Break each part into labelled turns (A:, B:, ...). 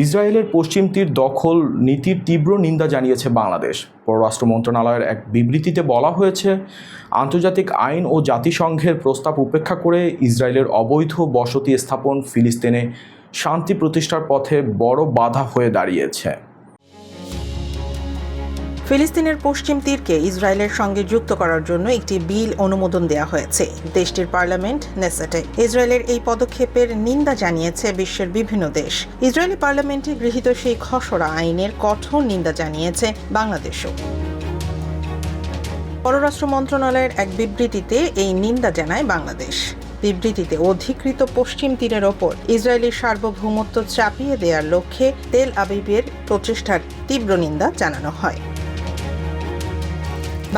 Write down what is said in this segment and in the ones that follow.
A: ইসরায়েলের পশ্চিম তীর দখল নীতির তীব্র নিন্দা জানিয়েছে বাংলাদেশ। পররাষ্ট্র মন্ত্রণালয়ের এক বিবৃতিতে বলা হয়েছে, আন্তর্জাতিক আইন ও জাতিসংঘের প্রস্তাব উপেক্ষা করে ইসরায়েলের অবৈধ বসতি স্থাপন ফিলিস্তিনে শান্তি প্রতিষ্ঠার পথে বড় বাধা হয়ে দাঁড়িয়েছে।
B: ফিলিস্তিনের পশ্চিম তীরকে ইসরায়েলের সঙ্গে যুক্ত করার জন্য একটি বিল অনুমোদন দেওয়া হয়েছে দেশটির পার্লামেন্ট নেসেটে। ইসরায়েলের এই পদক্ষেপের নিন্দা জানিয়েছে বিশ্বের বিভিন্ন দেশ। ইসরায়েলি পার্লামেন্টে গৃহীত সেই খসড়া আইনের কঠোর নিন্দা জানিয়েছে বাংলাদেশও। পররাষ্ট্র মন্ত্রণালয়ের এক বিবৃতিতে এই নিন্দা জানায় বাংলাদেশ। বিবৃতিতে অধিকৃত পশ্চিম তীরের ওপর ইসরায়েলি সার্বভৌমত্ব চাপিয়ে দেওয়ার লক্ষ্যে তেল আবিবের প্রচেষ্টার তীব্র নিন্দা জানানো হয়।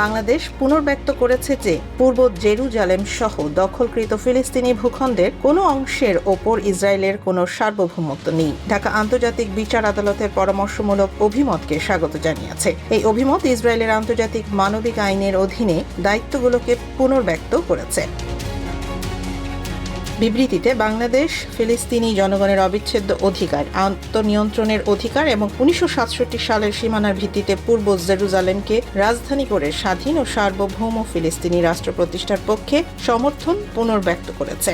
B: বাংলাদেশ পুনর্ব্যক্ত করেছে যে পূর্ব জেরুজালেম সহ দখলকৃত ফিলিস্তিনি ভূখণ্ডের কোনো অংশের ওপর ইসরায়েলের কোনো সার্বভৌমত্ব নেই। ঢাকা আন্তর্জাতিক বিচার আদালতের পরামর্শমূলক অভিমতকে স্বাগত জানিয়েছে। এই অভিমত ইসরায়েলের আন্তর্জাতিক মানবিক আইনের অধীনে দায়িত্বগুলোকে পুনর্ব্যক্ত করেছে। বিবৃতিতে বাংলাদেশ ফিলিস্তিনি জনগণের অবিচ্ছেদ্য অধিকার, আত্মনিয়ন্ত্রণের অধিকার এবং 1967 সালের সীমানার ভিত্তিতে পূর্ব জেরুজালেমকে রাজধানী করে স্বাধীন ও সার্বভৌম ফিলিস্তিনি রাষ্ট্র প্রতিষ্ঠার পক্ষে সমর্থন পুনর্ব্যক্ত করেছে।